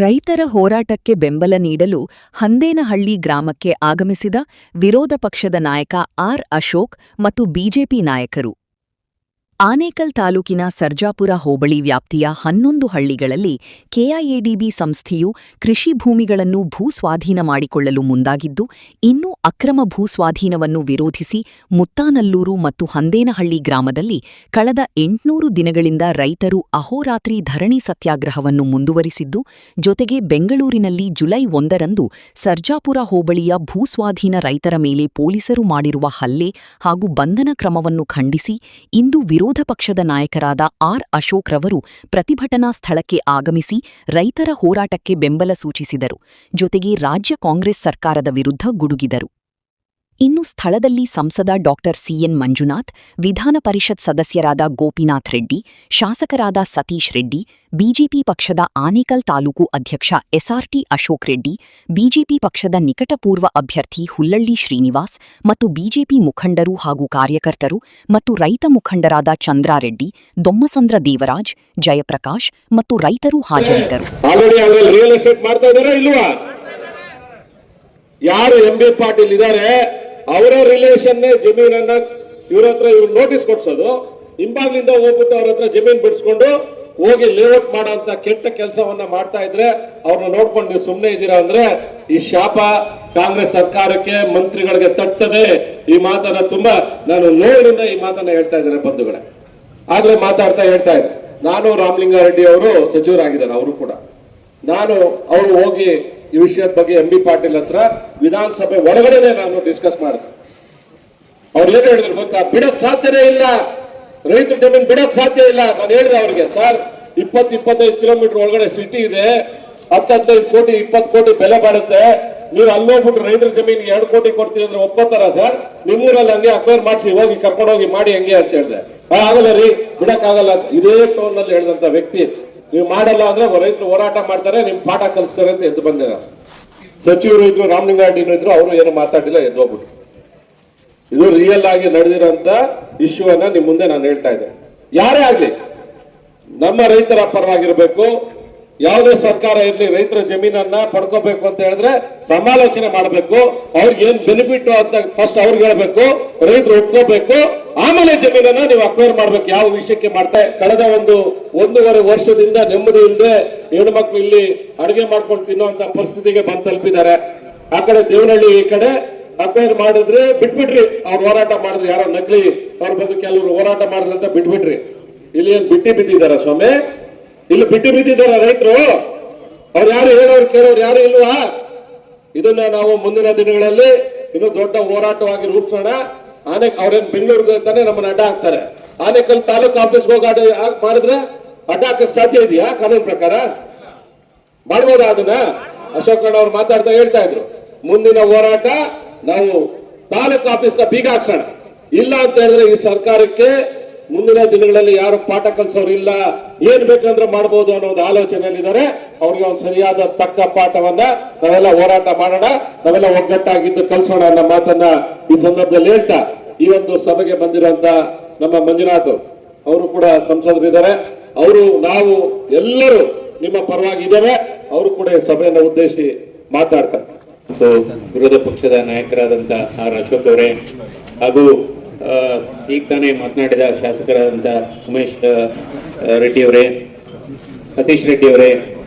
ರೈತರ ಹೋರಾಟಕ್ಕೆ ಬೆಂಬಲ ನೀಡಲು ಹಂದೇನಹಳ್ಳಿ ಗ್ರಾಮಕ್ಕೆ ಆಗಮಿಸಿದ ವಿರೋಧ ಪಕ್ಷದ ನಾಯಕ ಆರ್ ಅಶೋಕ್ ಮತ್ತು ಬಿಜೆಪಿ ನಾಯಕರು. ಆನೇಕಲ್ ತಾಲೂಕಿನ ಸರ್ಜಾಪುರ ಹೋಬಳಿ ವ್ಯಾಪ್ತಿಯ 11 ಹಳ್ಳಿಗಳಲ್ಲಿ ಕೆಐಎಡಿಬಿ ಸಂಸ್ಥೆಯು ಕೃಷಿ ಭೂಮಿಗಳನ್ನು ಭೂಸ್ವಾಧೀನ ಮಾಡಿಕೊಳ್ಳಲು ಮುಂದಾಗಿದ್ದು, ಇನ್ನೂ ಅಕ್ರಮ ಭೂಸ್ವಾಧೀನವನ್ನು ವಿರೋಧಿಸಿ ಮುತ್ತಾನಲ್ಲೂರು ಮತ್ತು ಹಂದೇನಹಳ್ಳಿ ಗ್ರಾಮದಲ್ಲಿ ಕಳೆದ 800 ದಿನಗಳಿಂದ ರೈತರು ಅಹೋರಾತ್ರಿ ಧರಣಿ ಸತ್ಯಾಗ್ರಹವನ್ನು ಮುಂದುವರಿಸಿದ್ದು, ಜೊತೆಗೆ ಬೆಂಗಳೂರಿನಲ್ಲಿ ಜುಲೈ 1ರಂದು ಸರ್ಜಾಪುರ ಹೋಬಳಿಯ ಭೂಸ್ವಾಧೀನ ರೈತರ ಮೇಲೆ ಪೊಲೀಸರು ಮಾಡಿರುವ ಹಲ್ಲೆ ಹಾಗೂ ಬಂಧನ ಕ್ರಮವನ್ನು ಖಂಡಿಸಿ ಇಂದು ವಿರೋಧ ಪಕ್ಷದ ನಾಯಕರಾದ ಆರ್ ಅಶೋಕ್ ರವರು ಪ್ರತಿಭಟನಾ ಸ್ಥಳಕ್ಕೆ ಆಗಮಿಸಿ ರೈತರ ಹೋರಾಟಕ್ಕೆ ಬೆಂಬಲ ಸೂಚಿಸಿದರು. ಜೊತೆಗೆ ರಾಜ್ಯ ಕಾಂಗ್ರೆಸ್ ಸರ್ಕಾರದ ವಿರುದ್ಧ ಗುಡುಗಿದರು. ಇನ್ನು ಸ್ಥಳದಲ್ಲಿ ಸಂಸದ ಡಾಕ್ಟರ್ ಸಿಎನ್ ಮಂಜುನಾಥ್, ವಿಧಾನ ಪರಿಷತ್ ಸದಸ್ಯರಾದ ಗೋಪಿನಾಥ್ ರೆಡ್ಡಿ, ಶಾಸಕರಾದ ಸತೀಶ್ ರೆಡ್ಡಿ, ಬಿಜೆಪಿ ಪಕ್ಷದ ಆನೇಕಲ್ ತಾಲೂಕು ಅಧ್ಯಕ್ಷ ಎಸ್ಆರ್ಟಿ ಅಶೋಕ್ ರೆಡ್ಡಿ, ಬಿಜೆಪಿ ಪಕ್ಷದ ನಿಕಟಪೂರ್ವ ಅಭ್ಯರ್ಥಿ ಹುಲ್ಲಳ್ಳಿ ಶ್ರೀನಿವಾಸ್ ಮತ್ತು ಬಿಜೆಪಿ ಮುಖಂಡರು ಹಾಗೂ ಕಾರ್ಯಕರ್ತರು ಮತ್ತು ರೈತ ಮುಖಂಡರಾದ ಚಂದ್ರಾರೆಡ್ಡಿ, ದೊಮ್ಮಸಂದ್ರ ದೇವರಾಜ್, ಜಯಪ್ರಕಾಶ್ ಮತ್ತು ರೈತರು ಹಾಜರಿದ್ದರು. ಯಾರು ಎಂಬಿ ಪಾಟೀಲ್ ಇದ್ದಾರೆ ಅವರ ರಿಲೇಷನ್ ಜಮೀನನ್ನ ಇವ್ರ ಹತ್ರ ಇವ್ರು ನೋಟಿಸ್ ಕೊಡ್ಸೋದು, ಹಿಂಬಾಗ್ಲಿಂದ ಹೋಗ್ಬಿಟ್ಟು ಅವ್ರ ಹತ್ರ ಜಮೀನ್ ಬಿಡಿಸ್ಕೊಂಡು ಹೋಗಿ ಲೇಔಟ್ ಮಾಡೋ ಅಂತ ಕೆಟ್ಟ ಕೆಲಸವನ್ನ ಮಾಡ್ತಾ ಇದ್ರೆ ಅವ್ರನ್ನ ನೋಡ್ಕೊಂಡು ನೀವು ಸುಮ್ಮನೆ ಇದ್ದೀರಾ ಅಂದ್ರೆ ಈ ಶಾಪ ಕಾಂಗ್ರೆಸ್ ಸರ್ಕಾರಕ್ಕೆ, ಮಂತ್ರಿಗಳಿಗೆ ತಟ್ಟದೆ. ಈ ಮಾತನ್ನ ತುಂಬಾ ನಾನು ನೋವಿನಿಂದ ಈ ಮಾತನ್ನ ಹೇಳ್ತಾ ಇದ್ದೇನೆ ಬಂಧುಗಳೇ. ಆಗ್ಲೇ ಮಾತಾಡ್ತಾ ಹೇಳ್ತಾ ಇದ್ದೆ, ನಾನು ರಾಮಲಿಂಗಾರೆಡ್ಡಿ ಅವರು ಸಚಿವರಾಗಿದ್ದಾರೆ, ಅವರು ಕೂಡ ಅವರು ಹೋಗಿ ಈ ವಿಷಯದ ಬಗ್ಗೆ ಎಂಬಿ ಪಾಟೀಲ್ ಹತ್ರ ವಿಧಾನಸಭೆ ಒಳಗಡೆನೆ ನಾನು ಡಿಸ್ಕಸ್ ಮಾಡಿದೆ. ಅವ್ರು ಏನು ಹೇಳಿದ್ರು ಗೊತ್ತಾ, ಬಿಡಕ್ ಸಾಧ್ಯನೇ ಇಲ್ಲ, ರೈತರ ಜಮೀನು ಬಿಡಕ್ ಸಾಧ್ಯ ಇಲ್ಲ. ನಾನು ಹೇಳಿದೆ ಅವ್ರಿಗೆ, ಸರ್ 20-25 ಕಿಲೋಮೀಟರ್ ಒಳಗಡೆ ಸಿಟಿ ಇದೆ, 10-15 ಕೋಟಿ 20 ಕೋಟಿ ಬೆಲೆ ಬಾಳುತ್ತೆ, ನೀವು ಅಲ್ಲೋಗ್ಬಿಟ್ಟು ರೈತರ ಜಮೀನ್ 2 ಕೋಟಿ ಕೊಡ್ತೀವಿ ಅಂದ್ರೆ ಒಪ್ಪತ್ತಾರ ಸರ್? ನಿಮ್ಮೂರಲ್ಲಿ ಹಂಗೆ ಅಕ್ವೈರ್ ಮಾಡಿಸಿ ಹೋಗಿ ಕರ್ಕೊಂಡೋಗಿ ಮಾಡಿ ಹಂಗೆ ಅಂತ ಹೇಳಿದೆ. ಆಗಲ್ಲ ರೀ, ಬಿಡಕ್ ಆಗಲ್ಲ. ಇದೇ ಟೋನ್ ನಲ್ಲಿ ಹೇಳಿದಂತ ವ್ಯಕ್ತಿ, ನೀವು ಮಾಡಲ್ಲ ಅಂದ್ರೆ ರೈತರು ಹೋರಾಟ ಮಾಡ್ತಾರೆ, ನಿಮ್ ಪಾಠ ಕಲಿಸ್ತಾರೆ ಅಂತ ಎದ್ದು ಬಂದೆ. ಸಚಿವರು ಇದ್ರು, ರಾಮಲಿಂಗಾರೆಡ್ಡಿನೂ ಇದ್ರು, ಅವರು ಏನು ಮಾತಾಡಿಲ್ಲ, ಎದ್ದು ಹೋಗ್ಬಿಟ್ಟು. ಇದು ರಿಯಲ್ ಆಗಿ ನಡೆದಿರೋಂತ ಇಶ್ಯೂ ಅನ್ನ ನಿಮ್ ಮುಂದೆ ನಾನು ಹೇಳ್ತಾ ಇದ್ದೆ. ಯಾರೇ ಆಗ್ಲಿ ನಮ್ಮ ರೈತರ ಪರವಾಗಿರ್ಬೇಕು. ಯಾವುದೇ ಸರ್ಕಾರ ಇರ್ಲಿ, ರೈತರ ಜಮೀನನ್ನ ಪಡ್ಕೋಬೇಕು ಅಂತ ಹೇಳಿದ್ರೆ ಸಮಾಲೋಚನೆ ಮಾಡಬೇಕು. ಅವ್ರಿಗೆ ಏನ್ ಬೆನಿಫಿಟ್ ಅಂತ ಫಸ್ಟ್ ಅವ್ರಿಗೆ ಹೇಳ್ಬೇಕು, ರೈತರು ಒಪ್ಕೋಬೇಕು, ಆಮೇಲೆ ಜಮೀನನ್ನ ನೀವು ಅಕ್ವೈರ್ ಮಾಡ್ಬೇಕು. ಯಾವ ವಿಷಯಕ್ಕೆ ಮಾಡ್ತಾ ಕಳೆದ 1.5 ವರ್ಷದಿಂದ ನೆಮ್ಮದಿ ಇಲ್ಲದೆ ಹೆಣ್ಮಕ್ಳು ಇಲ್ಲಿ ಅಡುಗೆ ಮಾಡ್ಕೊಂಡು ತಿನ್ನುವಂತ ಪರಿಸ್ಥಿತಿಗೆ ಬಂದು ತಲುಪಿದ್ದಾರೆ. ಆ ಕಡೆ ದೇವನಹಳ್ಳಿ ಈ ಕಡೆ ಅಕ್ವೈರ್ ಮಾಡಿದ್ರೆ ಬಿಟ್ಬಿಟ್ರಿ, ಅವ್ರು ಹೋರಾಟ ಮಾಡಿದ್ರು, ಯಾರೋ ನಕಲಿ ಅವ್ರ ಬಗ್ಗೆ ಕೆಲವರು ಹೋರಾಟ ಮಾಡಿದ್ರು ಅಂತ ಬಿಟ್ಬಿಟ್ರಿ. ಇಲ್ಲಿ ಏನ್ ಬಿಟ್ಟಿ ಬಿದ್ದಿದಾರ ಸ್ವಾಮಿ? ಇಲ್ಲಿ ಬಿಟ್ಟು ಬಿದ್ದಿದಾರ ರೈತರು? ಅವ್ರು ಯಾರು ಹೇಳೋರು ಕೇಳೋರು ಯಾರು ಇಲ್ವಾ? ಇದನ್ನ ನಾವು ಮುಂದಿನ ದಿನಗಳಲ್ಲಿ ಇನ್ನು ದೊಡ್ಡ ಹೋರಾಟವಾಗಿ ರೂಪಿಸೋಣ. ಅವ್ರೇನ್ ಬೆಂಗಳೂರಿಗೆ ತಾನೆ ನಮ್ಮನ್ನ ಅಡ್ಡ ಹಾಕ್ತಾರೆ. ಆನೇಕಲ್ ತಾಲೂಕು ಆಫೀಸ್ಗೆ ಹೋಗಿ ಮಾಡಿದ್ರೆ ಅಡ್ಡ ಹಾಕಕ್ ಸಾಧ್ಯ ಇದೆಯಾ? ಕಾನೂನು ಪ್ರಕಾರ ಮಾಡ್ಬೋದಾ ಅದನ್ನ? ಅಶೋಕ್ ಅವ್ರು ಮಾತಾಡ್ತಾ ಹೇಳ್ತಾ ಇದ್ರು, ಮುಂದಿನ ಹೋರಾಟ ನಾವು ತಾಲೂಕು ಆಫೀಸ್ನ ಬೀಗ ಹಾಕ್ಸೋಣ. ಇಲ್ಲ ಅಂತ ಹೇಳಿದ್ರೆ ಈ ಸರ್ಕಾರಕ್ಕೆ ಮುಂದಿನ ದಿನಗಳಲ್ಲಿ ಯಾರು ಪಾಠ ಕಲಿಸೋರು ಇಲ್ಲ, ಏನ್ ಬೇಕಂದ್ರೆ ಮಾಡಬಹುದು ಅನ್ನೋ ಒಂದು ಆಲೋಚನೆಯಲ್ಲಿದ್ದಾರೆ. ಅವ್ರಿಗೆ ಒಂದು ಸರಿಯಾದ ತಕ್ಕ ಪಾಠವನ್ನ ನಾವೆಲ್ಲ ಹೋರಾಟ ಮಾಡೋಣ, ನಾವೆಲ್ಲ ಒಗ್ಗಟ್ಟಾಗಿದ್ದು ಕಲಿಸೋಣ ಅನ್ನೋ ಮಾತನ್ನ ಈ ಸಂದರ್ಭದಲ್ಲಿ ಹೇಳ್ತಾ, ಈ ಒಂದು ಸಭೆಗೆ ಬಂದಿರುವಂತ ನಮ್ಮ ಮಂಜುನಾಥ್ ಅವರು ಕೂಡ ಸಂಸದರಿದ್ದಾರೆ. ಅವರು ನಾವು ಎಲ್ಲರೂ ನಿಮ್ಮ ಪರವಾಗಿ ಇದ್ದೇವೆ. ಅವರು ಕೂಡ ಸಭೆಯನ್ನು ಉದ್ದೇಶಿಸಿ ಮಾತಾಡ್ತಾರೆ. ವಿರೋಧ ಪಕ್ಷದ ನಾಯಕರಾದಂತ ಆರ್ ಅಶೋಕ್ ಅವರೇ ಹಾಗೂ ಈಗ ತಾನೇ ಮಾತನಾಡಿದ ಶಾಸಕರಾದಂಥ ಉಮೇಶ್ ರೆಡ್ಡಿ ಅವರೇ, ಸತೀಶ್ ರೆಡ್ಡಿ ಅವರೇ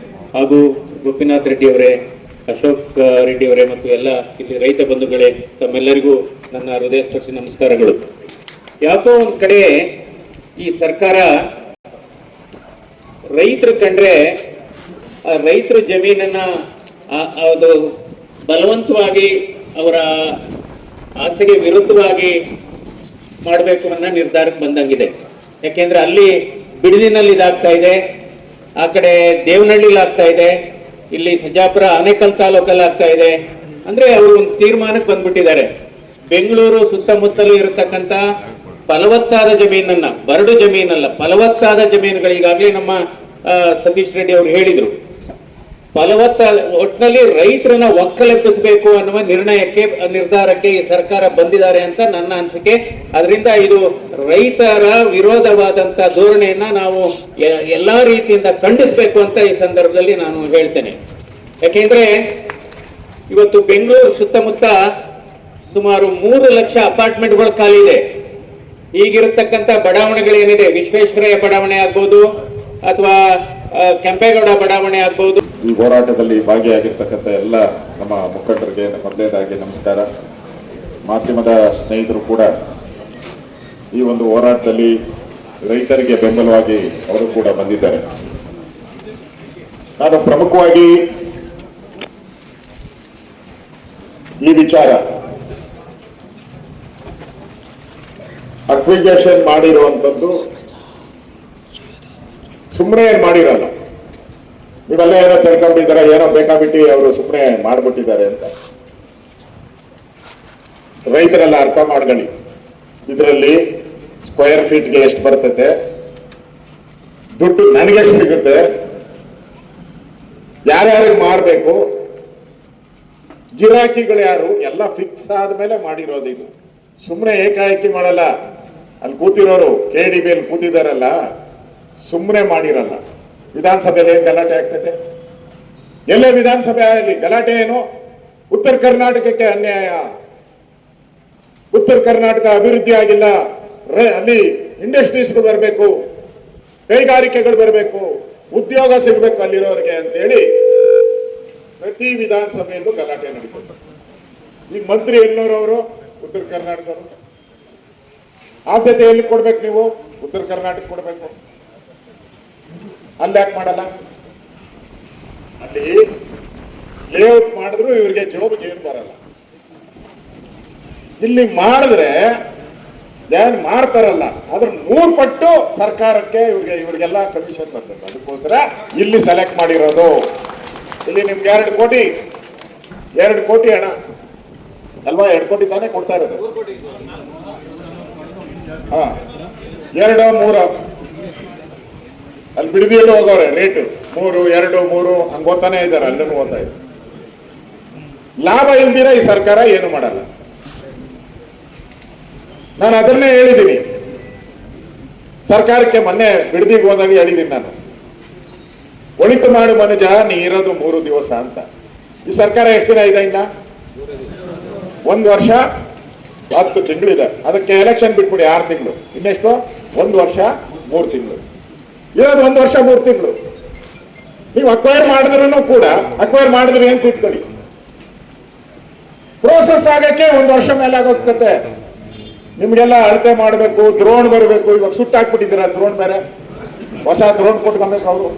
ಹಾಗೂ ಗೋಪಿನಾಥ್ ರೆಡ್ಡಿ ಅವರೇ, ಅಶೋಕ್ ರೆಡ್ಡಿ ಅವರೇ ಮತ್ತು ಎಲ್ಲ ಇಲ್ಲಿ ರೈತ ಬಂಧುಗಳೇ, ತಮ್ಮೆಲ್ಲರಿಗೂ ನನ್ನ ಹೃದಯ ಸ್ಪರ್ಶಿ ನಮಸ್ಕಾರಗಳು. ಯಾಕೋ ಒಂದ್ ಕಡೆ ಈ ಸರ್ಕಾರ ರೈತರು ಕಂಡ್ರೆ ರೈತರ ಜಮೀನನ್ನ ಅದು ಬಲವಂತವಾಗಿ ಅವರ ಆಸೆಗೆ ವಿರುದ್ಧವಾಗಿ ಮಾಡಬೇಕು ಅನ್ನೋ ನಿರ್ಧಾರಕ್ಕೆ ಬಂದಂಗಿದೆ. ಯಾಕೆಂದ್ರೆ ಅಲ್ಲಿ ಬಿಡದಿನಲ್ಲಿ ಇದಾಗ್ತಾ ಇದೆ, ಆ ಕಡೆ ದೇವನಹಳ್ಳಿಲಿ ಆಗ್ತಾ ಇದೆ, ಇಲ್ಲಿ ಸರ್ಜಾಪುರ ಆನೇಕಲ್ ತಾಲೂಕಲ್ಲಿ ಆಗ್ತಾ ಇದೆ. ಅಂದ್ರೆ ಅವರು ಒಂದು ತೀರ್ಮಾನಕ್ಕೆ ಬಂದ್ಬಿಟ್ಟಿದ್ದಾರೆ. ಬೆಂಗಳೂರು ಸುತ್ತಮುತ್ತಲೂ ಇರತಕ್ಕಂತ ಫಲವತ್ತಾದ ಜಮೀನನ್ನ, ಬರಡು ಜಮೀನಲ್ಲ ಫಲವತ್ತಾದ ಜಮೀನುಗಳು ಈಗಾಗಲೇ ನಮ್ಮ ಸತೀಶ್ ರೆಡ್ಡಿ ಅವರು ಹೇಳಿದ್ರು, ಒಟ್ಟಿನಲ್ಲಿ ರೈತರನ್ನ ಒಕ್ಕಲೆಬ್ಬಿಸಬೇಕು ಅನ್ನುವ ನಿರ್ಧಾರಕ್ಕೆ ಈ ಸರ್ಕಾರ ಬಂದಿದ್ದಾರೆ ಅಂತ ನನ್ನ ಅನಿಸಿಕೆ. ಅದರಿಂದ ಇದು ರೈತರ ವಿರೋಧವಾದಂತ ಧೋರಣೆಯನ್ನ ನಾವು ಎಲ್ಲಾ ರೀತಿಯಿಂದ ಖಂಡಿಸಬೇಕು ಅಂತ ಈ ಸಂದರ್ಭದಲ್ಲಿ ನಾನು ಹೇಳ್ತೇನೆ. ಯಾಕೆಂದ್ರೆ ಇವತ್ತು ಬೆಂಗಳೂರು ಸುತ್ತಮುತ್ತ ಸುಮಾರು 3 ಲಕ್ಷ ಅಪಾರ್ಟ್ಮೆಂಟ್ಗಳು ಖಾಲಿ ಇದೆ. ಈಗಿರತಕ್ಕಂಥ ಬಡಾವಣೆಗಳೇನಿದೆ, ವಿಶ್ವೇಶ್ವರಯ್ಯ ಬಡಾವಣೆ ಆಗ್ಬೋದು ಅಥವಾ ಕೆಂಪೇಗೌಡ ಬಡಾವಣೆ ಆಗ್ಬೋದು. ಈ ಹೋರಾಟದಲ್ಲಿ ಭಾಗಿಯಾಗಿರ್ತಕ್ಕಂಥ ಎಲ್ಲ ನಮ್ಮ ಮುಖಂಡರಿಗೆ ಮೊದಲನೇದಾಗಿ ನಮಸ್ಕಾರ. ಮಾಧ್ಯಮದ ಸ್ನೇಹಿತರು ಕೂಡ ಈ ಒಂದು ಹೋರಾಟದಲ್ಲಿ ರೈತರಿಗೆ ಬೆಂಬಲವಾಗಿ ಅವರು ಕೂಡ ಬಂದಿದ್ದಾರೆ. ನಾನು ಪ್ರಮುಖವಾಗಿ ಈ ವಿಚಾರ ಅಕ್ವಿಜೇಷನ್ ಮಾಡಿರುವಂಥದ್ದು ಸುಮ್ಮನೆ ಏನು ಮಾಡಿರಲ್ಲ. ನೀವೆಲ್ಲ ಏನೋ ತಿಳ್ಕೊಂಡಿದ್ದಾರೆ, ಏನೋ ಬೇಕಾಬಿಟ್ಟು ಅವರು ಸುಮ್ಮನೆ ಮಾಡಿಬಿಟ್ಟಿದ್ದಾರೆ ಅಂತ. ರೈತರೆಲ್ಲ ಅರ್ಥ ಮಾಡ್ಕೊಳ್ಳಿ. ಇದರಲ್ಲಿ ಸ್ಕ್ವೇರ್ ಫೀಟ್ಗೆ ಎಷ್ಟು ಬರ್ತದೆ, ದುಡ್ಡು ನನಗೆಷ್ಟು ಸಿಗುತ್ತೆ, ಯಾರ್ಯಾರಿಗೆ ಮಾರಬೇಕು, ಗಿರಾಕಿಗಳು ಯಾರು, ಎಲ್ಲ ಫಿಕ್ಸ್ ಆದ್ಮೇಲೆ ಮಾಡಿರೋದು. ಇದು ಸುಮ್ಮನೆ ಏಕಾಏಕಿ ಮಾಡಲ್ಲ. ಅಲ್ಲಿ ಕೂತಿರೋರು KDB ಕೂತಿದಾರಲ್ಲ, ಸುಮ್ಮನೆ ಮಾಡಿರಲ್ಲ. ವಿಧಾನಸಭೆಯಲ್ಲಿ ಏನ್ ಗಲಾಟೆ ಆಗ್ತದೆ? ಎಲ್ಲೇ ವಿಧಾನಸಭೆಯಲ್ಲಿ ಗಲಾಟೆ ಏನು? ಉತ್ತರ ಕರ್ನಾಟಕಕ್ಕೆ ಅನ್ಯಾಯ, ಉತ್ತರ ಕರ್ನಾಟಕ ಅಭಿವೃದ್ಧಿ ಆಗಿಲ್ಲ, ಅಲ್ಲಿ ಇಂಡಸ್ಟ್ರೀಸ್ಗಳು ಬರಬೇಕು, ಕೈಗಾರಿಕೆಗಳು ಬರಬೇಕು, ಉದ್ಯೋಗ ಸಿಗಬೇಕು ಅಲ್ಲಿರೋರಿಗೆ ಅಂತೇಳಿ ಪ್ರತಿ ವಿಧಾನಸಭೆಯಲ್ಲೂ ಗಲಾಟೆ ನಡೀತದೆ. ಈಗ ಮಂತ್ರಿ ಎಲ್ಲೋರವರು ಉತ್ತರ ಕರ್ನಾಟಕದವರು. ಆದ್ಯತೆ ಎಲ್ಲಿ ಕೊಡ್ಬೇಕು? ನೀವು ಉತ್ತರ ಕರ್ನಾಟಕ ಕೊಡ್ಬೇಕು. ಅಲ್ಲಿ ಯಾಕೆ ಮಾಡಲ್ಲ? ಅಲ್ಲಿ ಲೇಔಟ್ ಮಾಡಿದ್ರು ಇವ್ರಿಗೆ ಜೋಬಿಗೆ ಏನು ಬರಲ್ಲ. ಇಲ್ಲಿ ಮಾಡಿದ್ರೆ ಏನ್ ಮಾಡ್ತಾರಲ್ಲ ಅದ್ರ 3 ಪಟ್ಟು ಸರ್ಕಾರಕ್ಕೆ ಇವ್ರಿಗೆಲ್ಲ ಕಮಿಷನ್ ಬರ್ತದೆ. ಅದಕ್ಕೋಸ್ಕರ ಇಲ್ಲಿ ಸೆಲೆಕ್ಟ್ ಮಾಡಿರೋದು. ಇಲ್ಲಿ ನಿಮ್ಗೆ 2 ಕೋಟಿ ಹಣ ಅಲ್ವಾ? 2 ಕೋಟಿ ತಾನೇ ಕೊಡ್ತಾ ಇರೋದು. ಹಾ, 2, 3 ಅಲ್ಲಿ ಬಿಡದಿಯಲ್ಲೂ ಹೋಗೋರೆ ರೇಟು 3, 2, 3 ಹಂಗ ಓದ್ತಾನೆ ಇದ್ದಾರೆ. ಅಲ್ಲೂ ಓದ್ತಾ ಇದ್ದಾರೆ. ಲಾಭ ಇಲ್ದಿರ ಈ ಸರ್ಕಾರ ಏನು ಮಾಡಲ್ಲ. ನಾನು ಅದನ್ನೇ ಹೇಳಿದ್ದೀನಿ. ಸರ್ಕಾರಕ್ಕೆ ಮೊನ್ನೆ ಬಿಡದಿಗೆ ಹೋದಾಗ ಹೇಳಿದ್ದೀನಿ ನಾನು, ಒಳಿತು ಮಾಡು ಮನುಜ ನೀ ಇರೋದು 3 ದಿವಸ ಅಂತ. ಈ ಸರ್ಕಾರ ಎಷ್ಟು ದಿನ ಇದೆ? ಇನ್ನ 1 ವರ್ಷ 10 ತಿಂಗಳಿದೆ. ಅದಕ್ಕೆ ಎಲೆಕ್ಷನ್ ಬಿಟ್ಬಿಡಿ 6 ತಿಂಗಳು. ಇನ್ನೆಷ್ಟು? 1 ವರ್ಷ 3 ತಿಂಗಳು ಇರೋದು. 1 ವರ್ಷ 3 ತಿಂಗಳು ನೀವು ಅಕ್ವೈರ್ ಮಾಡಿದ್ರೂ ಕೂಡ ಅಕ್ವೈರ್ ಮಾಡಿದ್ರಿ ಅಂತ ಇಟ್ಕೊಳ್ಳಿ. ಪ್ರೋಸೆಸ್ ಆಗಕ್ಕೆ 1 ವರ್ಷ ಮೇಲೆ ಆಗೋಗ್ತತೆ. ನಿಮ್ಗೆಲ್ಲ ಅಳತೆ ಮಾಡಬೇಕು, ದ್ರೋಣ್ ಬರಬೇಕು. ಇವಾಗ ಸುಟ್ಟಾಕ್ಬಿಟ್ಟಿದ್ದೀರ ದ್ರೋಣ್, ಬೇರೆ ಹೊಸ ದ್ರೋಣ್ ಕೊಟ್ಕೊಬೇಕು. ಅವರು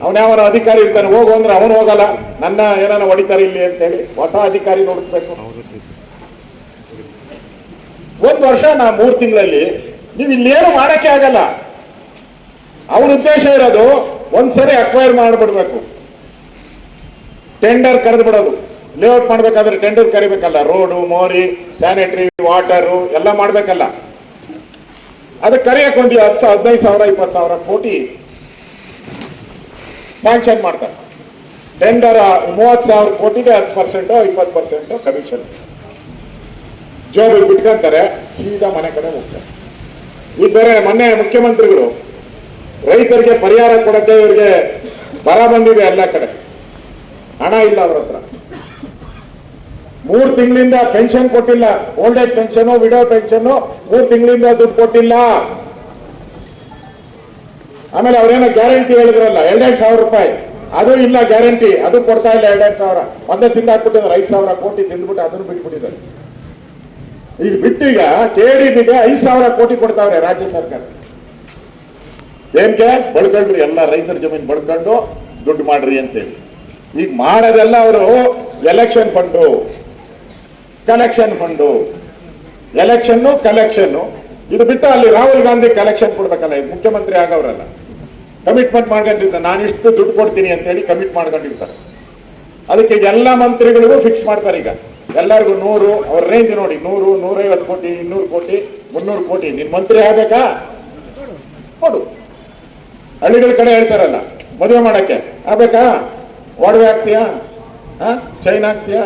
ಅವನ್ಯಾವನ ಅಧಿಕಾರಿ ಇರ್ತಾನೆ, ಹೋಗು ಅಂದ್ರೆ ಅವನು ಹೋಗಲ್ಲ, ನನ್ನ ಏನಾನ ಹೊಡಿತಾರೆ ಇಲ್ಲಿ ಅಂತೇಳಿ ಹೊಸ ಅಧಿಕಾರಿ ನೋಡ್ಬೇಕು. 1 ವರ್ಷ 3 ತಿಂಗಳಲ್ಲಿ ನೀವು ಇಲ್ಲೇನು ಮಾಡಕ್ಕೆ ಆಗಲ್ಲ. ಅವ್ರ ಉದ್ದೇಶ ಇರೋದು ಒಂದ್ಸರಿ ಅಕ್ವೈರ್ ಮಾಡಿಬಿಡ್ಬೇಕು, ಟೆಂಡರ್ ಕರೆದು ಬಿಡೋದು. ಲೇಔಟ್ ಮಾಡ್ಬೇಕಾದ್ರೆ ಟೆಂಡರ್ ಕರಿಬೇಕಲ್ಲ, ರೋಡು, ಮೋರಿ, ಸ್ಯಾನಿಟರಿ, ವಾಟರು ಎಲ್ಲ ಮಾಡ್ಬೇಕಲ್ಲ. ಅದಕ್ಕೆ ಕರಿಯಕ್ಕೆ ಒಂದು 10, 15 ಸಾವಿರ 20 ಸಾವಿರ ಕೋಟಿ ಸ್ಯಾಂಕ್ಷನ್ ಮಾಡ್ತಾರೆ. ಟೆಂಡರ್ 30 ಸಾವಿರ ಕೋಟಿಗೆ 10%, 20% ಕಮಿಷನ್ ಜೋಬಿಗೆ ಬಿಟ್ಕೊಂತಾರೆ, ಸೀದಾ ಮನೆ ಕಡೆ ಹೋಗ್ತಾರೆ. ಈಗ ಬೇರೆ ಮೊನ್ನೆ ಮುಖ್ಯಮಂತ್ರಿಗಳು ರೈತರಿಗೆ ಪರಿಹಾರ ಕೊಡಕ್ಕೆ ಇವರಿಗೆ ಬರ ಬಂದಿದೆ. ಎಲ್ಲ ಕಡೆ ಹಣ ಇಲ್ಲ ಅವ್ರ ಹತ್ರ. 3 ತಿಂಗಳಿಂದ ಪೆನ್ಷನ್ ಕೊಟ್ಟಿಲ್ಲ. Old age pension, widow pension 3 ತಿಂಗಳಿಂದ ದುಡ್ಡು ಕೊಟ್ಟಿಲ್ಲ. ಆಮೇಲೆ ಅವ್ರೇನೋ ಗ್ಯಾರಂಟಿ ಹೇಳಿದ್ರಲ್ಲ 2,2 ಸಾವಿರ ರೂಪಾಯಿ, ಅದು ಇಲ್ಲ ಗ್ಯಾರಂಟಿ, ಅದು ಕೊಡ್ತಾ ಇಲ್ಲ. 2,2 ಸಾವಿರ ಒಂದೇ ತಿಂದು ಹಾಕ್ಬಿಟ್ಟಿದ್ದಾರೆ. 5,000 ಕೋಟಿ ತಿಂದ್ಬಿಟ್ಟು ಅದನ್ನು ಬಿಟ್ಬಿಟ್ಟಿದ್ದಾರೆ. ಈಗ ಬಿಟ್ಟು ಈಗ KDBಗೆ 5,000 ಕೋಟಿ ಕೊಡ್ತಾವ್ರೆ ರಾಜ್ಯ ಸರ್ಕಾರ. ಏನ್ಕೆ? ಬಳ್ಕೊಂಡ್ರಿ, ಎಲ್ಲ ರೈತರ ಜಮೀನು ಬಳ್ಕೊಂಡು ದುಡ್ಡು ಮಾಡ್ರಿ ಅಂತೇಳಿ. ಈಗ ಮಾಡೋದೆಲ್ಲ ಅವರು election fund, collection fund, election collection. ಇದು ಬಿಟ್ಟು ಅಲ್ಲಿ ರಾಹುಲ್ ಗಾಂಧಿ ಕಲೆಕ್ಷನ್ ಕೊಡ್ಬೇಕಲ್ಲ, ಮುಖ್ಯಮಂತ್ರಿ ಆಗವ್ರಲ್ಲ. ಕಮಿಟ್ಮೆಂಟ್ ಮಾಡ್ಕೊಂಡಿರ್ತಾರೆ, ನಾನು ಇಷ್ಟು ದುಡ್ಡು ಕೊಡ್ತೀನಿ ಅಂತೇಳಿ ಕಮಿಟ್ ಮಾಡ್ಕೊಂಡಿರ್ತಾರೆ. ಅದಕ್ಕೆ ಎಲ್ಲ ಮಂತ್ರಿಗಳಿಗೂ ಫಿಕ್ಸ್ ಮಾಡ್ತಾರೆ. ಈಗ ಎಲ್ಲರಿಗೂ 100, ಅವ್ರ ರೇಂಜ್ ನೋಡಿ, 100, 150 ಕೋಟಿ, 200 ಕೋಟಿ, 300 ಕೋಟಿ. ನಿನ್ ಮಂತ್ರಿ ಆಗ್ಬೇಕಾ? ಕೊಡು. ಹಳ್ಳಿಗಳ ಕಡೆ ಹೇಳ್ತಾರಲ್ಲ, ಮದುವೆ ಮಾಡಕ್ಕೆ ಆಗ್ಬೇಕಾ? ಒಡವೆ ಹಾಕ್ತೀಯಾ? ಚೈನ್ ಹಾಕ್ತೀಯಾ?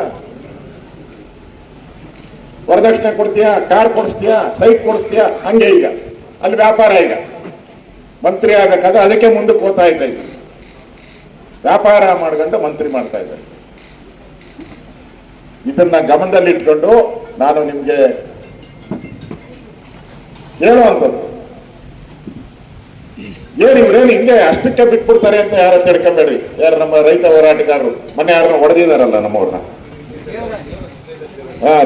ವರದಕ್ಷಿಣೆ ಕೊಡ್ತೀಯಾ? ಕಾರ್ ಕೊಡಿಸ್ತೀಯಾ? ಸೈಟ್ ಕೊಡಿಸ್ತೀಯಾ? ಹಂಗೆ ಈಗ ಅಲ್ಲಿ ವ್ಯಾಪಾರ. ಈಗ ಮಂತ್ರಿ ಆಗ್ಬೇಕಾದ್ರೆ ಅದಕ್ಕೆ ಮುಂದಕ್ಕೆ ಹೋಗ್ತಾ ಇದ್ದ. ವ್ಯಾಪಾರ ಮಾಡ್ಕೊಂಡು ಮಂತ್ರಿ ಮಾಡ್ತಾ ಇದ್ದಾರೆ. ಇದನ್ನ ಗಮನದಲ್ಲಿ ಇಟ್ಕೊಂಡು ನಾನು ನಿಮ್ಗೆ ಹೇಳುವಂಥದ್ದು, ಏನು ಇವ್ರೇನು ಹಿಂಗೆ ಅಷ್ಟಕ್ಕೆ ಬಿಟ್ಬಿಡ್ತಾರೆ ಅಂತ ಯಾರು ತಿಳ್ಕೊಂಬೇಡ್ರಿ. ಯಾರು ನಮ್ಮ ರೈತ ಹೋರಾಟಗಾರರು ಮೊನ್ನೆ ಯಾರನ್ನ ಹೊಡೆದಿದಾರಲ್ಲ ನಮ್ಮವ್ರನ್ನ,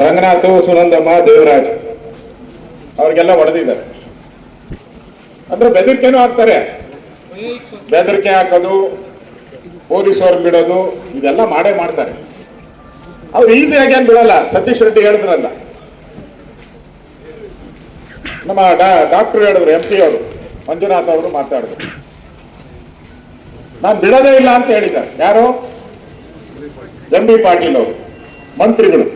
ರಂಗನಾಥ್, ಸುನಂದಮ್ಮ, ದೇವರಾಜ್ ಅವ್ರಿಗೆಲ್ಲ ಹೊಡೆದಿದ್ದಾರೆ. ಅಂದ್ರೆ ಬೆದರಿಕೆನೂ ಹಾಕ್ತಾರೆ. ಬೆದರಿಕೆ ಹಾಕೋದು, ಪೊಲೀಸವ್ರು ಬಿಡೋದು, ಇದೆಲ್ಲ ಮಾಡೇ ಮಾಡ್ತಾರೆ. ಅವ್ರು ಈಸಿಯಾಗಿ ಏನು ಬಿಡಲ್ಲ. ಸತೀಶ್ ರೆಡ್ಡಿ ಹೇಳಿದ್ರಲ್ಲ, ನಮ್ಮ ಡಾಕ್ಟರ್ ಹೇಳಿದ್ರು, MP ಅವರು ಮಂಜುನಾಥ್ ಅವರು ಮಾತಾಡಿದ್ರು, ನಾನು ಬಿಡೋದೇ ಇಲ್ಲ ಅಂತ ಹೇಳಿದ್ದಾರೆ. ಯಾರು? MB ಪಾಟೀಲ್ ಅವರು, ಮಂತ್ರಿಗಳು.